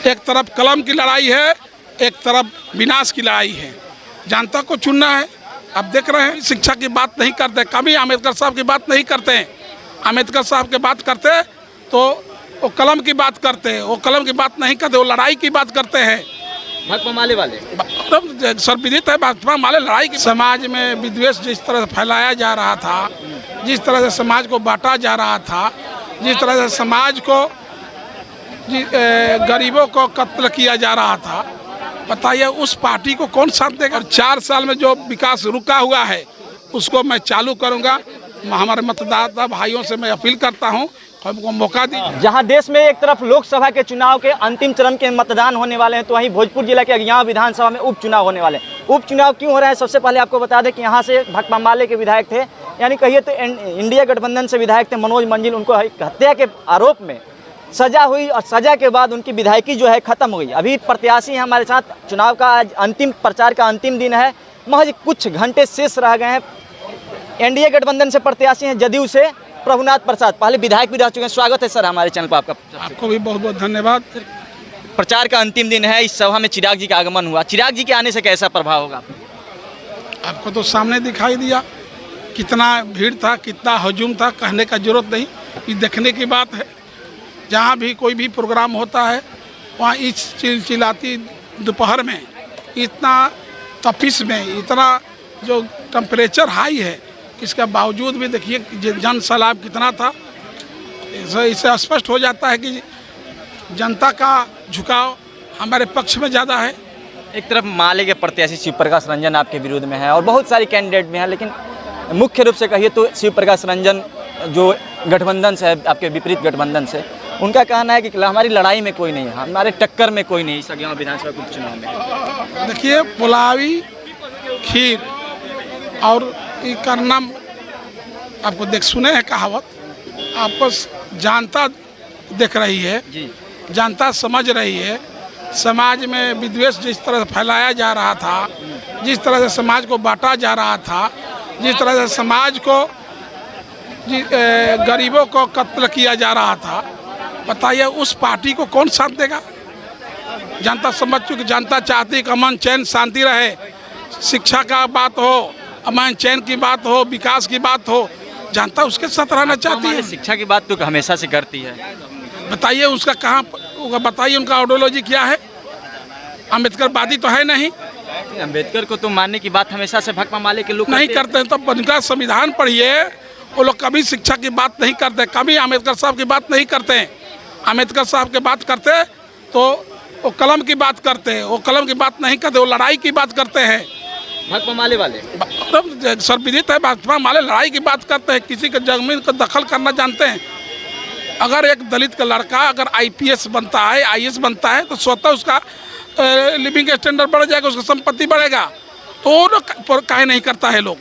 एक तरफ कलम की लड़ाई है, एक तरफ विनाश की लड़ाई है। जनता को चुनना है। अब देख रहे हैं शिक्षा की बात नहीं करते, कभी अम्बेडकर साहब की बात नहीं करते हैं। अम्बेडकर साहब की बात करते तो वो कलम की बात करते, वो कलम की बात नहीं करते, वो लड़ाई की बात करते हैं। भाकपा माले वाले तब सर्वविदित है भाकपा माले लड़ाई की। समाज में विद्वेष जिस तरह से फैलाया जा रहा था, जिस तरह से समाज को बांटा जा रहा था, जिस तरह से समाज को गरीबों को कत्ल किया जा रहा था, बताइए उस पार्टी को कौन साथ देगा। और 4 साल में जो विकास रुका हुआ है उसको मैं चालू करूंगा। हमारे मतदाता भाइयों से मैं अपील करता हूं, हमको मौका दीजिए। जहां देश में एक तरफ लोकसभा के चुनाव के अंतिम चरण के मतदान होने वाले हैं, तो वहीं भोजपुर जिला के अगियां विधानसभा में उपचुनाव होने वाले हैं। उपचुनाव क्यों हो रहा है, सबसे पहले आपको बता दें कि यहाँ से भाकपा माले के विधायक थे, यानी कहिए तो इंडिया गठबंधन से विधायक थे मनोज मंजिल। उनको हत्या के आरोप में सजा हुई और सजा के बाद उनकी विधायकी जो है खत्म हो गई। अभी प्रत्याशी हैं हमारे साथ। चुनाव का आज अंतिम प्रचार का अंतिम दिन है, महज कुछ घंटे शेष रह गए हैं। एनडीए गठबंधन से प्रत्याशी हैं जदयू से प्रभुनाथ प्रसाद, पहले विधायक भी रह चुके हैं। स्वागत है सर हमारे चैनल पर आपका। आपको भी बहुत बहुत धन्यवाद। प्रचार का अंतिम दिन है, इस सभा में चिराग जी का आगमन हुआ। चिराग जी के आने से कैसा प्रभाव होगा? आपको तो सामने दिखाई दिया कितना भीड़ था, कितना हजूम था, कहने का जरूरत नहीं, ये देखने की बात है। जहाँ भी कोई भी प्रोग्राम होता है वहाँ इस चिलचिलाती दोपहर में, इतना तपिश में, इतना जो टेम्परेचर हाई है, इसके बावजूद भी देखिए जन सैलाब कितना था। इससे स्पष्ट हो जाता है कि जनता का झुकाव हमारे पक्ष में ज़्यादा है। एक तरफ माले के प्रत्याशी शिव प्रकाश रंजन आपके विरोध में है और बहुत सारी कैंडिडेट भी हैं, लेकिन मुख्य रूप से कहिए तो शिव प्रकाश रंजन जो गठबंधन से है, आपके विपरीत गठबंधन से, उनका कहना है कि हमारी लड़ाई में कोई नहीं है, हमारे टक्कर में कोई नहीं है विधानसभा उपचुनाव में। देखिए पुलावी खीर और करना आपको सुने हैं कहावत, आपको जनता देख रही है जी, जनता समझ रही है। समाज में विद्वेष जिस तरह से फैलाया जा रहा था, जिस तरह से समाज को बांटा जा रहा था, जिस तरह से समाज को गरीबों को कत्ल किया जा रहा था, बताइए उस पार्टी को कौन साथ देगा। जनता समझ चुकी, जनता चाहती कि अमन चैन शांति रहे, शिक्षा का बात हो, अमन चैन की बात हो, विकास की बात हो, जनता उसके साथ रहना चाहती है। शिक्षा की बात तो हमेशा से करती है। बताइए उसका कहाँ, बताइए उनका आइडियोलॉजी क्या है। अम्बेडकर वादी तो है नहीं। अम्बेडकर को तो मानने की बात हमेशा से भाकपा माले के लोग नहीं करते हैं। तो उनका संविधान पढ़िए, वो लोग कभी शिक्षा की बात नहीं करते, कभी अम्बेडकर साहब की बात नहीं करते हैं। अम्बेडकर साहब की बात करते तो वो कलम की बात करते, वो कलम की बात नहीं करते, वो लड़ाई की बात करते हैं। भाकपा माले वाले सर्वविदित है भाकपा माले लड़ाई की बात करते हैं, किसी के जमीन को दखल करना जानते हैं। अगर एक दलित का लड़का अगर आईपीएस बनता है, आईएएस बनता है, तो स्वतः उसका लिविंग स्टैंडर्ड बढ़ जाएगा, उसका संपत्ति बढ़ेगा। तो वो लोग काहे नहीं करता है। लोग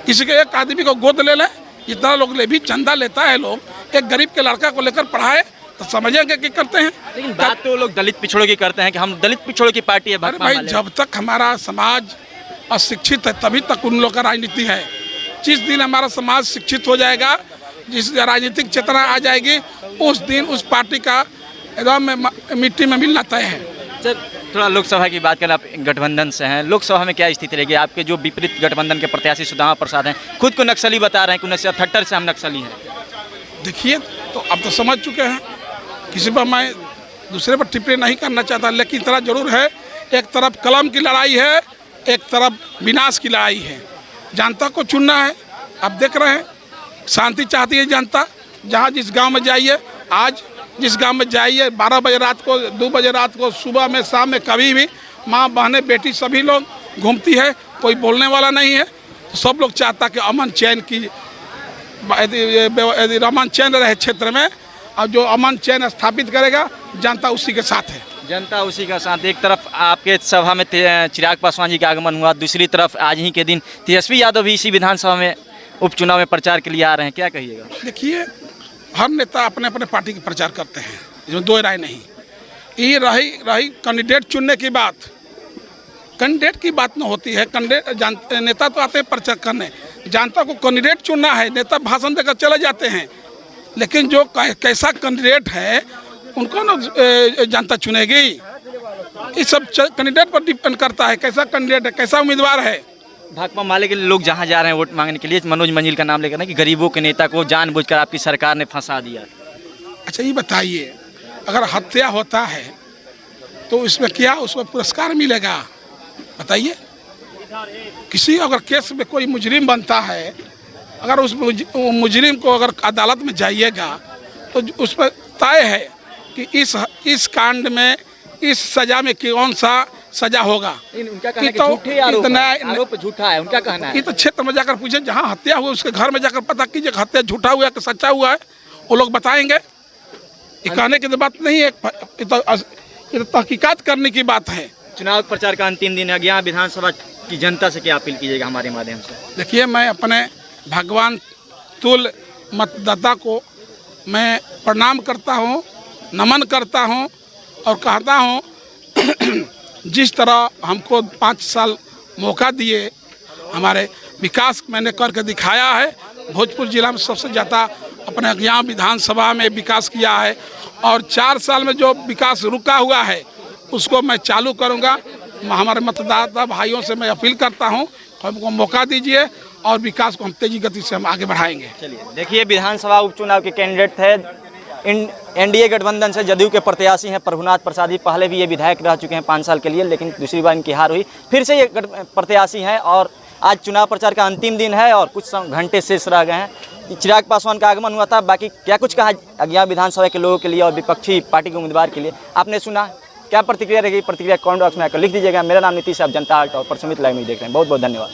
किसी के एक आदमी को गोद ले लें, जितना लोग ले भी चंदा लेता है लोग, एक गरीब के लड़का को लेकर पढ़ाए तो समझेंगे कि करते हैं। लेकिन बात तो लोग दलित पिछड़ों की करते हैं कि हम दलित पिछड़ों की पार्टी है। अरे भाई, जब तक हमारा समाज अशिक्षित है तभी तक उन लोग का राजनीति है। जिस दिन हमारा समाज शिक्षित हो जाएगा, जिस राजनीतिक चेतना आ जाएगी, उस दिन उस पार्टी का एकदम मिट्टी में मिलना तय है। सर थोड़ा लोकसभा की बात करें, आप गठबंधन से हैं, लोकसभा में क्या स्थिति रहेगी? आपके जो विपरीत गठबंधन के प्रत्याशी सुदामा प्रसाद हैं, खुद को नक्सली बता रहे हैं कि 1978 से हम नक्सली हैं। देखिए तो अब तो समझ चुके हैं, किसी पर मैं दूसरे पर टिप्पणी नहीं करना चाहता, लेकिन इतना जरूर है, एक तरफ कलम की लड़ाई है, एक तरफ विनाश की लड़ाई है। जनता को चुनना है। अब देख रहे हैं शांति चाहती है जनता। जहाँ जिस गांव में जाइए, आज जिस गांव में जाइए, 12 बजे रात को, 2 बजे रात को, सुबह में, शाम में, कभी भी माँ बहनें बेटी सभी लोग घूमती है, कोई बोलने वाला नहीं है। तो सब लोग चाहता कि अमन चैन की, यदि अमन चैन रहे क्षेत्र में, और जो अमन चैन स्थापित करेगा जनता उसी के साथ है। जनता उसी का साथ। एक तरफ आपके सभा में चिराग पासवान जी का आगमन हुआ, दूसरी तरफ आज ही के दिन तेजस्वी यादव भी इसी विधानसभा में उपचुनाव में प्रचार के लिए आ रहे हैं, क्या कहिएगा? देखिए हर नेता अपने अपने पार्टी की प्रचार करते हैं, इसमें दो राय नहीं। ये रही कैंडिडेट चुनने की बात, कैंडिडेट की बात न होती है। कैंडिडेट नेता तो आते हैं प्रचार करने, जनता को कैंडिडेट चुनना है। नेता भाषण देकर चले जाते हैं, लेकिन जो कैसा कैंडिडेट है उनको ना जनता चुनेगी। ये सब कैंडिडेट पर डिपेंड करता है, कैसा कैंडिडेट है, कैसा उम्मीदवार है। भाकपा माले के लोग जहाँ जा रहे हैं वोट मांगने के लिए, मनोज मंजिल का नाम लेकर ना कि गरीबों के नेता को जानबूझकर आपकी सरकार ने फंसा दिया। अच्छा ये बताइए, अगर हत्या होता है तो इसमें क्या उसको पुरस्कार मिलेगा? बताइए। किसी अगर केस में कोई मुजरिम बनता है, अगर उस मुजरिम को अगर अदालत में जाइएगा तो उस पर तय है कि इस कांड में, इस सजा में कौन सा सजा होगा। उनका कहना है कि झूठे आरोप झूठा है, उनका कहना है। ये तो क्षेत्र में जाकर पूछे, जहाँ हत्या हुआ उसके घर में जाकर पता कीजिए हत्या झूठा हुआ कि सच्चा हुआ है, वो लोग बताएंगे। ये कहने की तो बात नहीं है, ये तो तहकीकात करने की बात है। चुनाव प्रचार का अंतिम दिन है, यहाँ विधानसभा की जनता से क्या अपील कीजिएगा हमारे माध्यम से? देखिए, मैं अपने भगवान तुल मतदाता को मैं प्रणाम करता हूँ, नमन करता हूँ और कहता हूँ जिस तरह हमको 5 साल मौका दिए, हमारे विकास मैंने करके दिखाया है। भोजपुर जिला में सबसे ज़्यादा अपने यहाँ विधानसभा में विकास किया है और 4 साल में जो विकास रुका हुआ है उसको मैं चालू करूँगा। हमारे मतदाता भाइयों से मैं अपील करता हूँ, हमको मौका दीजिए और विकास को हम तेजी गति से हम आगे बढ़ाएंगे। चलिए, देखिए विधानसभा उपचुनाव के कैंडिडेट थे एनडीए गठबंधन से जदयू के प्रत्याशी हैं प्रभुनाथ प्रसाद जी। पहले भी ये विधायक रह चुके हैं 5 साल के लिए, लेकिन दूसरी बार इनकी हार हुई। फिर से ये प्रत्याशी हैं और आज चुनाव प्रचार का अंतिम दिन है और कुछ घंटे शेष रह गए हैं। चिराग पासवान का आगमन हुआ था, बाकी क्या कुछ कहा अज्ञा विधानसभा के लोगों के लिए और विपक्षी पार्टी के उम्मीदवार के लिए आपने सुना। क्या प्रतिक्रिया रहेगी, प्रतिक्रिया कमेंट बॉक्स में आकर लिख दीजिएगा। मेरा नाम नीतीश, आप जनता आर्ट और प्रसमित लाइव में देख रहे हैं। बहुत बहुत धन्यवाद।